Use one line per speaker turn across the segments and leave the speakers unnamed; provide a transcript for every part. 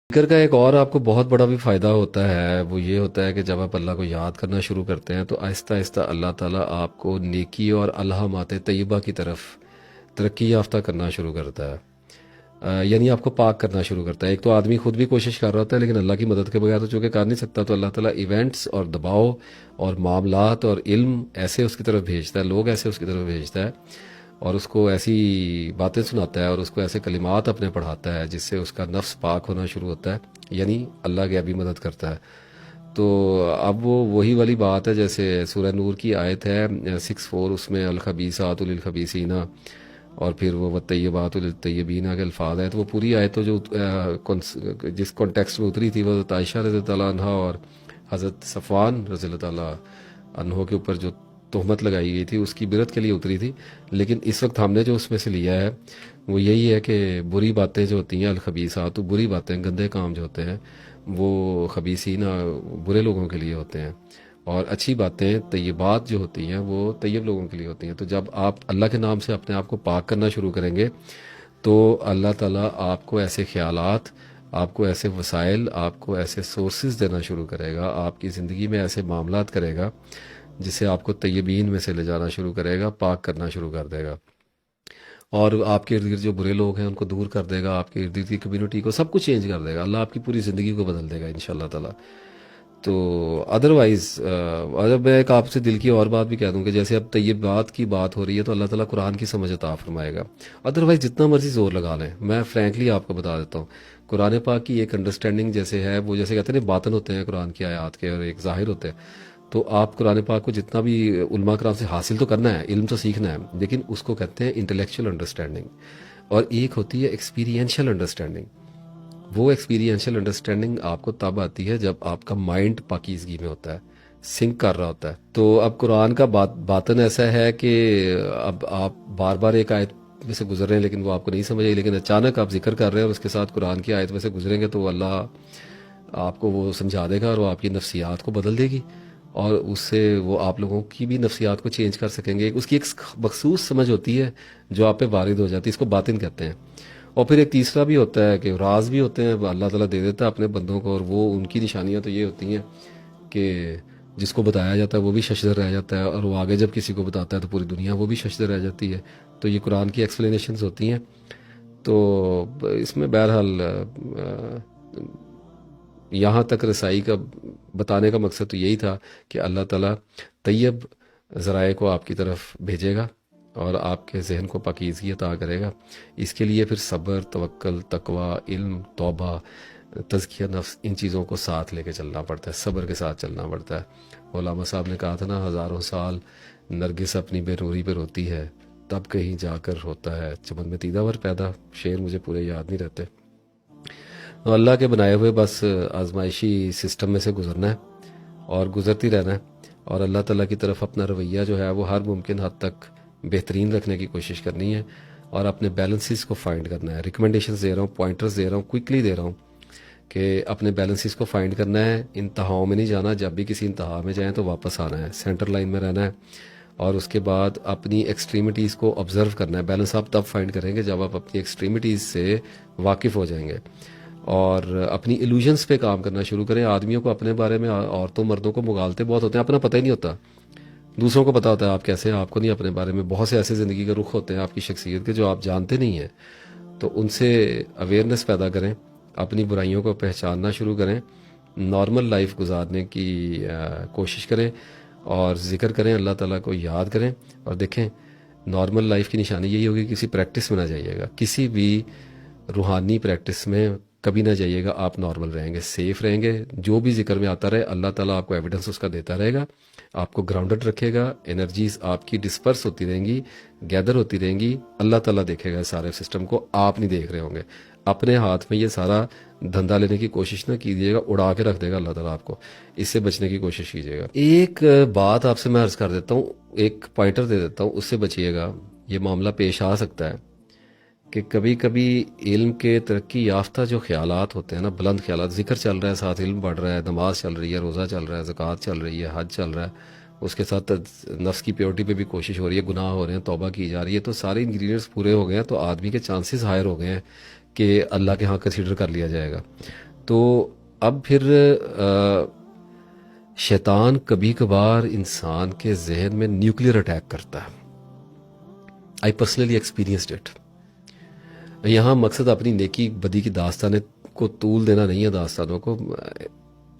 ذکر کا ایک اور آپ کو بہت بڑا بھی فائدہ ہوتا ہے، وہ یہ ہوتا ہے کہ جب آپ اللہ کو یاد کرنا شروع کرتے ہیں تو آہستہ آہستہ اللہ تعالیٰ آپ کو نیکی اور الہامات طیبہ کی طرف ترقی یافتہ کرنا شروع کرتا ہے۔ یعنی آپ کو پاک کرنا شروع کرتا ہے۔ ایک تو آدمی خود بھی کوشش کر رہا ہوتا ہے لیکن اللہ کی مدد کے بغیر تو چونکہ کر نہیں سکتا، تو اللہ تعالیٰ ایونٹس اور دباؤ اور معاملات اور علم ایسے اس کی طرف بھیجتا ہے، لوگ ایسے اس کی طرف بھیجتا ہے اور اس کو ایسی باتیں سناتا ہے اور اس کو ایسے کلمات اپنے پڑھاتا ہے جس سے اس کا نفس پاک ہونا شروع ہوتا ہے، یعنی اللہ غیبی مدد کرتا ہے۔ تو اب وہ وہی والی بات ہے جیسے سورہ نور کی آیت ہے 6:4، اس میں الخبیثات للخبیثین اور پھر وہ والطیبات للطیبین کے الفاظ ہیں، تو وہ پوری آیت تو جو جس کانٹیکسٹ میں اتری تھی وہ حضرت عائشہ رضی اللہ عنہ اور حضرت صفوان رضی اللہ تعالیٰ عنہ کے اوپر جو تہمت لگائی گئی تھی اس کی برت کے لیے اتری تھی، لیکن اس وقت ہم نے جو اس میں سے لیا ہے وہ یہی ہے کہ بری باتیں جو ہوتی ہیں الخبیثات، بری باتیں، گندے کام جو ہوتے ہیں وہ خبیثین برے لوگوں کے لیے ہوتے ہیں، اور اچھی باتیں طیبات جو ہوتی ہیں وہ طیب لوگوں کے لیے ہوتی ہیں۔ تو جب آپ اللہ کے نام سے اپنے آپ کو پاک کرنا شروع کریں گے تو اللہ تعالیٰ آپ کو ایسے خیالات، آپ کو ایسے وسائل، آپ کو ایسے سورسز دینا شروع کرے گا، آپ کی زندگی میں ایسے معاملات کرے گا جسے آپ کو طیبین میں سے لے جانا شروع کرے گا، پاک کرنا شروع کر دے گا، اور آپ کے ارد گرد جو برے لوگ ہیں ان کو دور کر دے گا، آپ کے ارد گرد کی کمیونٹی کو سب کچھ چینج کر دے گا، اللہ آپ کی پوری زندگی کو بدل دے گا انشاءاللہ تعالیٰ۔ تو ادروائز اگر میں ایک آپ سے دل کی اور بات بھی کہہ دوں کہ جیسے اب طیبات کی بات ہو رہی ہے تو اللہ تعالیٰ قرآن کی سمجھ عطا فرمائے گا، ادروائز جتنا مرضی زور لگا لیں، میں فرینکلی آپ کو بتا دیتا ہوں قرآن پاک کی ایک انڈرسٹینڈنگ جیسے ہے، وہ جیسے کہتے ہیں نا باطن ہوتے ہیں قرآن کی آیات کے اور ایک ظاہر ہوتے ہیں، تو آپ قرآن پاک کو جتنا بھی علماء کرام سے حاصل تو کرنا ہے، علم تو سیکھنا ہے، لیکن اس کو کہتے ہیں انٹلیکچوئل انڈرسٹینڈنگ، اور ایک ہوتی ہے ایکسپیرینشل انڈرسٹینڈنگ۔ وہ ایکسپیرینشل انڈرسٹینڈنگ آپ کو تب آتی ہے جب آپ کا مائنڈ پاکیزگی میں ہوتا ہے، سنک کر رہا ہوتا ہے۔ تو اب قرآن کا باطن ایسا ہے کہ اب آپ بار بار ایک آیت میں سے گزر رہے ہیں لیکن وہ آپ کو نہیں سمجھ آئی، لیکن اچانک آپ ذکر کر رہے ہیں اور اس کے ساتھ قرآن کی آیت میں سے گزریں گے تو اللہ آپ کو وہ سمجھا دے گا اور وہ آپ کی نفسیات کو بدل دے گی، اور اس سے وہ آپ لوگوں کی بھی نفسیات کو چینج کر سکیں گے۔ اس کی ایک مخصوص سمجھ ہوتی ہے جو آپ پہ وارد ہو جاتی ہے، اس کو باطن کہتے ہیں۔ اور پھر ایک تیسرا بھی ہوتا ہے کہ راز بھی ہوتے ہیں، اللہ تعالیٰ دے دیتا ہے اپنے بندوں کو، اور وہ ان کی نشانیاں تو یہ ہوتی ہیں کہ جس کو بتایا جاتا ہے وہ بھی ششدر رہ جاتا ہے، اور وہ آگے جب کسی کو بتاتا ہے تو پوری دنیا وہ بھی ششدر رہ جاتی ہے۔ تو یہ قرآن کی ایکسپلینیشنز ہوتی ہیں۔ تو اس میں بہرحال یہاں تک رسائی کا بتانے کا مقصد تو یہی تھا کہ اللہ تعالیٰ طیب ذرائع کو آپ کی طرف بھیجے گا اور آپ کے ذہن کو پاکیزگی عطا کرے گا۔ اس کے لیے پھر صبر، توکل، تقوی، علم، توبہ، تزکیہ نفس، ان چیزوں کو ساتھ لے کے چلنا پڑتا ہے، صبر کے ساتھ چلنا پڑتا ہے۔ علامہ صاحب نے کہا تھا نا، ہزاروں سال نرگس اپنی بے روری پہ روتی ہے، تب کہیں جا کر ہوتا ہے چمن میں تیدہ ور پیدا۔ شعر مجھے پورے یاد نہیں رہتے۔ تو اللہ کے بنائے ہوئے بس آزمائشی سسٹم میں سے گزرنا ہے اور گزرتی رہنا ہے، اور اللہ تعالیٰ کی طرف اپنا رویہ جو ہے وہ ہر ممکن حد تک بہترین رکھنے کی کوشش کرنی ہے، اور اپنے بیلنسز کو فائنڈ کرنا ہے۔ ریکمنڈیشنز دے رہا ہوں، پوائنٹرز دے رہا ہوں، کوئکلی دے رہا ہوں کہ اپنے بیلنسز کو فائنڈ کرنا ہے، انتہاؤں میں نہیں جانا، جب بھی کسی انتہا میں جائیں تو واپس آنا ہے، سینٹر لائن میں رہنا ہے، اور اس کے بعد اپنی ایکسٹریمٹیز کو آبزرو کرنا ہے۔ بیلنس آپ تب فائنڈ کریں گے جب آپ اپنی ایکسٹریمٹیز سے واقف ہو جائیں گے اور اپنی ایلوژنس پہ کام کرنا شروع کریں۔ آدمیوں کو اپنے بارے میں، عورتوں مردوں کو مغالطے بہت ہوتے ہیں، اپنا پتہ ہی نہیں ہوتا، دوسروں کو پتہ ہوتا ہے آپ کیسے ہیں، آپ کو نہیں اپنے بارے میں۔ بہت سے ایسے زندگی کے رخ ہوتے ہیں آپ کی شخصیت کے جو آپ جانتے نہیں ہیں، تو ان سے اویئرنیس پیدا کریں، اپنی برائیوں کو پہچاننا شروع کریں، نارمل لائف گزارنے کی کوشش کریں، اور ذکر کریں، اللہ تعالیٰ کو یاد کریں، اور دیکھیں نارمل لائف کی نشانی یہی ہوگی، کسی پریکٹس میں نہ جائیے گا، کسی بھی روحانی پریکٹس میں کبھی نہ جائیے گا، آپ نارمل رہیں گے، سیف رہیں گے، جو بھی ذکر میں آتا رہے اللہ تعالیٰ آپ کو ایویڈنس اس کا دیتا رہے گا، آپ کو گراؤنڈڈ رکھے گا، انرجیز آپ کی ڈسپرس ہوتی رہیں گی، گیدر ہوتی رہیں گی، اللہ تعالیٰ دیکھے گا سارے سسٹم کو، آپ نہیں دیکھ رہے ہوں گے۔ اپنے ہاتھ میں یہ سارا دھندا لینے کی کوشش نہ کیجیے گا، اڑا کے رکھ دے گا اللہ تعالیٰ آپ کو، اس سے بچنے کی کوشش کیجیے گا۔ ایک بات آپ سے میں عرض کر دیتا ہوں، ایک پوائنٹر دے دیتا ہوں، اس سے بچیے گا، یہ معاملہ پیش آ سکتا ہے کہ کبھی کبھی علم کے ترقی یافتہ جو خیالات ہوتے ہیں نا، بلند خیالات، ذکر چل رہا ہے، ساتھ علم بڑھ رہا ہے، نماز چل رہی ہے، روزہ چل رہا ہے، زکوٰۃ چل رہی ہے، حج چل رہا ہے، اس کے ساتھ نفس کی پیورٹی پہ بھی کوشش ہو رہی ہے، گناہ ہو رہے ہیں، توبہ کی جا رہی ہے، تو سارے انگریڈینٹس پورے ہو گئے ہیں، تو آدمی کے چانسز ہائر ہو گئے ہیں کہ اللہ کے ہاں کنسیڈر کر لیا جائے گا۔ تو اب پھر شیطان کبھی کبھار انسان کے ذہن میں نیوکلیئر اٹیک کرتا ہے. I personally experienced it. یہاں مقصد اپنی نیکی بدی کی داستانیں کو طول دینا نہیں ہے، داستانوں کو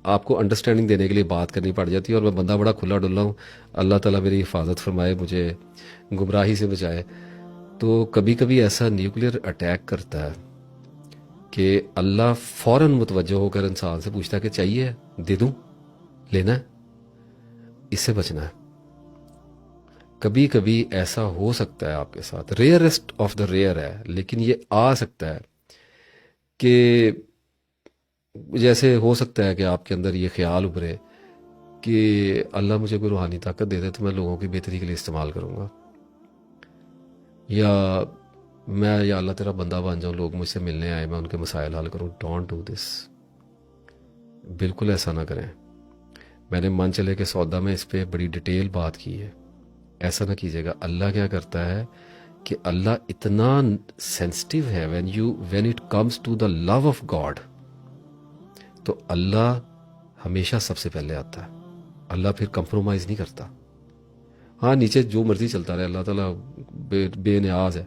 آپ کو انڈرسٹینڈنگ دینے کے لیے بات کرنی پڑ جاتی ہے، اور میں بندہ بڑا کھلا ڈلا ہوں. اللہ تعالیٰ میری حفاظت فرمائے، مجھے گمراہی سے بچائے. تو کبھی کبھی ایسا نیوکلیئر اٹیک کرتا ہے کہ اللہ فوراً متوجہ ہو کر انسان سے پوچھتا ہے کہ چاہیے، دے دوں، لینا ہے، اس سے بچنا ہے. کبھی کبھی ایسا ہو سکتا ہے آپ کے ساتھ، ریئرسٹ آف دا ریئر ہے، لیکن یہ آ سکتا ہے کہ جیسے ہو سکتا ہے کہ آپ کے اندر یہ خیال ابھرے کہ اللہ مجھے کوئی روحانی طاقت دے دے تو میں لوگوں کی بہتری کے لیے استعمال کروں گا، یا میں یا اللہ تیرا بندہ بن جاؤں، لوگ مجھ سے ملنے آئے، میں ان کے مسائل حل کروں. Don't do this. بالکل ایسا نہ کریں. میں نے من چلے کے سودا میں اس پہ بڑی ڈیٹیل بات کی ہے. ایسا نہ کیجیے گا. اللہ کیا کرتا ہے کہ اللہ اتنا سینسٹیو ہے when it comes to the love of God, تو اللہ ہمیشہ سب سے پہلے آتا ہے. اللہ پھر کمپرومائز نہیں کرتا. ہاں نیچے جو مرضی چلتا رہے، اللہ تعالیٰ بے نیاز ہے.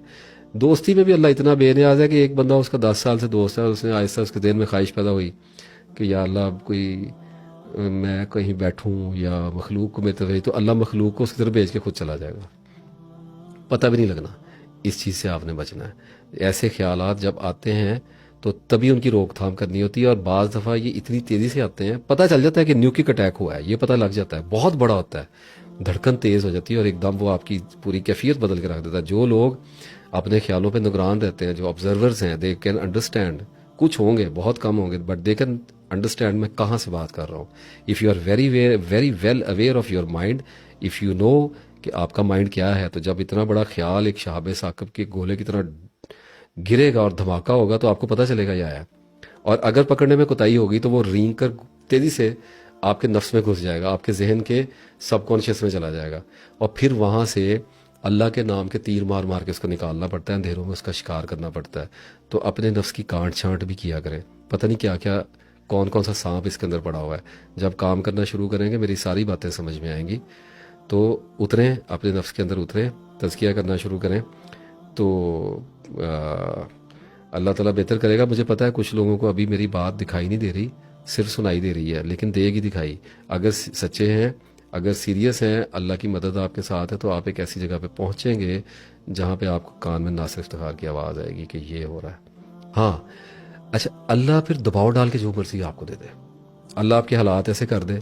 دوستی میں بھی اللہ اتنا بے نیاز ہے کہ ایک بندہ اس کا 10 سال سے دوست ہے، اس نے آہستہ اس کے ذہن میں خواہش پیدا ہوئی کہ یا اللہ اب کوئی میں کہیں بیٹھوں یا مخلوق کو میری طرف، تو اللہ مخلوق کو اس کی طرف بھیج کے خود چلا جائے گا، پتہ بھی نہیں لگنا. اس چیز سے آپ نے بچنا ہے. ایسے خیالات جب آتے ہیں تو تبھی ان کی روک تھام کرنی ہوتی ہے. اور بعض دفعہ یہ اتنی تیزی سے آتے ہیں، پتہ چل جاتا ہے کہ نیوکلک اٹیک ہوا ہے، یہ پتہ لگ جاتا ہے، بہت بڑا ہوتا ہے، دھڑکن تیز ہو جاتی ہے اور ایک دم وہ آپ کی پوری کیفیت بدل کے رکھ دیتا ہے. جو لوگ اپنے خیالوں پہ نگران رہتے ہیں، جو آبزرورز ہیں، دے کین انڈرسٹینڈ. کچھ ہوں گے، بہت کم ہوں گے، بٹ دے کین انڈرسٹینڈ میں کہاں سے بات کر رہا ہوں. If you are very well aware of your mind, if you know کہ آپ کا مائنڈ کیا ہے، تو جب اتنا بڑا خیال ایک شہاب ثاقب کے گولے کی طرح گرے گا اور دھماکہ ہوگا تو آپ کو پتہ چلے گا یہ آیا. اور اگر پکڑنے میں کوتاہی ہوگی تو وہ رینگ کر تیزی سے آپ کے نفس میں گھس جائے گا، آپ کے ذہن کے سب کانشیس میں چلا جائے گا، اور پھر وہاں سے اللہ کے نام کے تیر مار مار کے اس کو نکالنا پڑتا ہے، اندھیروں میں اس کا شکار کرنا پڑتا ہے. تو اپنے نفس کی کانٹ چھانٹ بھی کیا کریں. پتہ نہیں کیا کیا کون کون سا سانپ اس کے اندر پڑا ہوا ہے. جب کام کرنا شروع کریں گے میری ساری باتیں سمجھ میں آئیں گی. تو اتریں اپنے نفس کے اندر، اتریں، تزکیہ کرنا شروع کریں. تو اللہ تعالیٰ بہتر کرے گا. مجھے پتہ ہے کچھ لوگوں کو ابھی میری بات دکھائی نہیں دے رہی، صرف سنائی دے رہی ہے، لیکن دے گی دکھائی. اگر سچے ہیں، اگر سیریس ہیں، اللہ کی مدد آپ کے ساتھ ہے، تو آپ ایک ایسی جگہ پہ پہنچیں گے جہاں پہ آپ کو کان میں ناصر افتخار کی آواز آئے گی کہ یہ ہو رہا ہے. ہاں اچھا، اللہ پھر دباؤ ڈال کے جو مرضی آپ کو دے دے. اللہ آپ کے حالات ایسے کر دے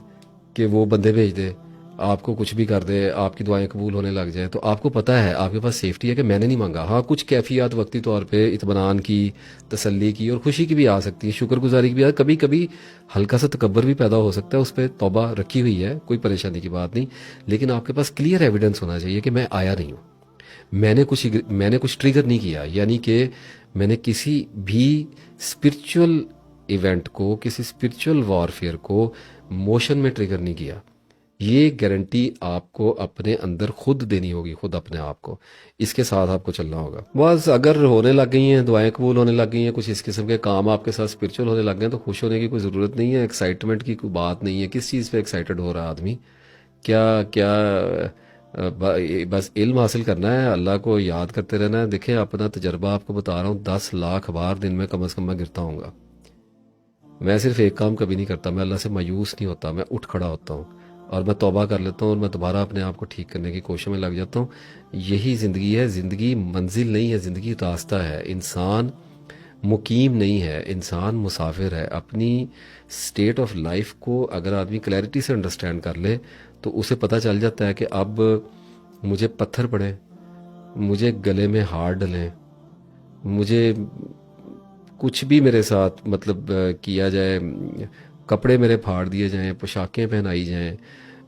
کہ وہ بندے بھیج دے، آپ کو کچھ بھی کر دے، آپ کی دعائیں قبول ہونے لگ جائیں، تو آپ کو پتہ ہے، آپ کے پاس سیفٹی ہے کہ میں نے نہیں مانگا. ہاں کچھ کیفیات وقتی طور پہ اطمینان کی، تسلی کی اور خوشی کی بھی آ سکتی ہے، شکر گزاری کی بھی کبھی کبھی ہلکا سا تکبر بھی پیدا ہو سکتا ہے. اس پہ توبہ رکھی ہوئی ہے، کوئی پریشانی کی بات نہیں، لیکن آپ کے پاس کلیئر ایویڈنس ہونا چاہیے کہ میں آیا نہیں ہوں، میں نے کچھ ٹریگر نہیں کیا، یعنی کہ میں نے کسی بھی اسپرچول ایونٹ کو، کسی اسپرچول وارفیئر کو موشن میں ٹریگر نہیں کیا. یہ گارنٹی آپ کو اپنے اندر خود دینی ہوگی، خود اپنے آپ کو. اس کے ساتھ آپ کو چلنا ہوگا. بس اگر ہونے لگ گئی ہیں، دعائیں قبول ہونے لگ گئی ہیں، کچھ اس قسم کے کام آپ کے ساتھ اسپرچول ہونے لگ گئے ہیں، تو خوش ہونے کی کوئی ضرورت نہیں ہے، ایکسائٹمنٹ کی کوئی بات نہیں ہے. کس چیز پہ ایکسائٹڈ ہو رہا ہے آدمی؟ کیا بس علم حاصل کرنا ہے، اللہ کو یاد کرتے رہنا ہے. دیکھیں اپنا تجربہ آپ کو بتا رہا ہوں، 10 لاکھ بار دن میں کم از کم میں گرتا ہوں گا. میں صرف ایک کام کبھی نہیں کرتا، میں اللہ سے مایوس نہیں ہوتا، میں اٹھ کھڑا ہوتا ہوں اور میں توبہ کر لیتا ہوں اور میں دوبارہ اپنے آپ کو ٹھیک کرنے کی کوشش میں لگ جاتا ہوں. یہی زندگی ہے. زندگی منزل نہیں ہے، زندگی راستہ ہے. انسان مقیم نہیں ہے، انسان مسافر ہے. اپنی سٹیٹ آف لائف کو اگر آدمی کلیئرٹی سے انڈرسٹینڈ کر لے تو اسے پتہ چل جاتا ہے کہ اب مجھے پتھر پڑے، مجھے گلے میں ہار ڈلیں، مجھے کچھ بھی میرے ساتھ مطلب کیا جائے، کپڑے میرے پھاڑ دیے جائیں، پوشاکیں پہنائی جائیں،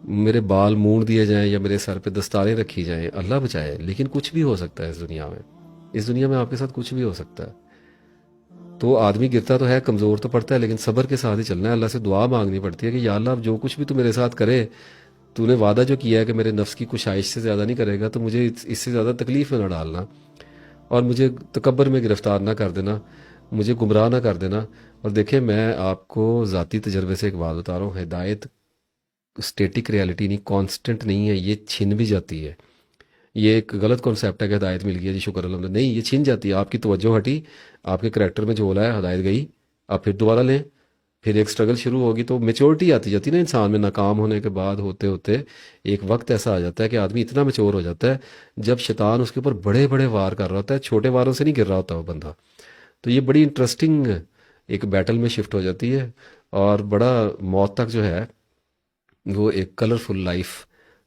میرے بال مونڈ دیے جائیں یا میرے سر پہ دستاریں رکھی جائیں، اللہ بچائے، لیکن کچھ بھی ہو سکتا ہے اس دنیا میں. اس دنیا میں آپ کے ساتھ کچھ بھی ہو سکتا ہے. تو آدمی گرتا تو ہے، کمزور تو پڑتا ہے، لیکن صبر کے ساتھ ہی چلنا ہے. اللہ سے دعا مانگنی پڑتی ہے کہ یا اللہ اب جو کچھ بھی تو میرے ساتھ کرے، تو نے وعدہ جو کیا ہے کہ میرے نفس کی کشائش سے زیادہ نہیں کرے گا، تو مجھے اس سے زیادہ تکلیف میں نہ ڈالنا اور مجھے تکبر میں گرفتار نہ کر دینا. مجھے گمراہ نہ کر دینا۔ اور دیکھیں میں آپ کو ذاتی تجربے سے ایک بات بتا رہا ہوں، ہدایت اسٹیٹک ریالٹی نہیں، کانسٹنٹ نہیں ہے، یہ چھن بھی جاتی ہے۔ یہ ایک غلط کانسیپٹ ہے کہ ہدایت مل گئی ہے جی شکر الحمد للہ، نہیں، یہ چھن جاتی ہے، آپ کی توجہ ہٹی، آپ کے کریکٹر میں جھولا ہے، ہدایت گئی، آپ پھر دوبارہ لیں، پھر ایک سٹرگل شروع ہوگی، تو میچورٹی آتی جاتی ہے نا انسان میں، ناکام ہونے کے بعد ہوتے ہوتے ایک وقت ایسا آ جاتا ہے کہ آدمی اتنا میچور ہو جاتا ہے جب شیطان اس کے اوپر بڑے بڑے وار کر رہا ہوتا ہے، چھوٹے واروں سے نہیں گر رہا ہوتا وہ بندہ۔ تو یہ بڑی انٹرسٹنگ ایک بیٹل میں شفٹ ہو جاتی ہے، اور بڑا موت تک جو ہے وہ ایک کلرفل لائف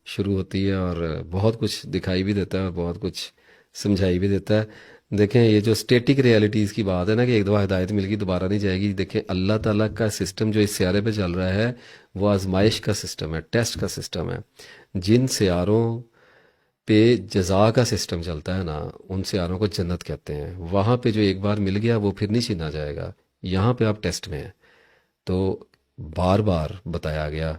شروع ہوتی ہے، اور بہت کچھ دکھائی بھی دیتا ہے اور بہت کچھ سمجھائی بھی دیتا ہے۔ دیکھیں یہ جو اسٹیٹک ریالٹیز کی بات ہے نا کہ ایک دفعہ ہدایت مل گئی دوبارہ نہیں جائے گی، دیکھیں اللہ تعالیٰ کا سسٹم جو اس سیارے پہ چل رہا ہے وہ آزمائش کا سسٹم ہے، ٹیسٹ کا سسٹم ہے۔ جن سیاروں پہ جزا کا سسٹم چلتا ہے نا، ان سیاروں کو جنت کہتے ہیں، وہاں پہ جو ایک بار مل گیا وہ پھر نہیں چھینا جائے گا، یہاں پہ آپ ٹیسٹ میں ہیں۔ تو بار بار بتایا گیا،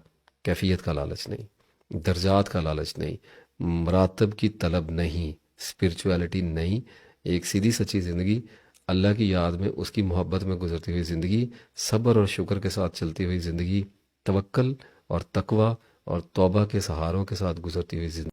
کیفیت کا لالچ نہیں، درجات کا لالچ نہیں، مراتب کی طلب نہیں، اسپرچویلٹی نہیں، ایک سیدھی سچی زندگی اللہ کی یاد میں، اس کی محبت میں گزرتی ہوئی زندگی، صبر اور شکر کے ساتھ چلتی ہوئی زندگی، توکل اور تقوی اور توبہ کے سہاروں کے ساتھ گزرتی ہوئی زندگی۔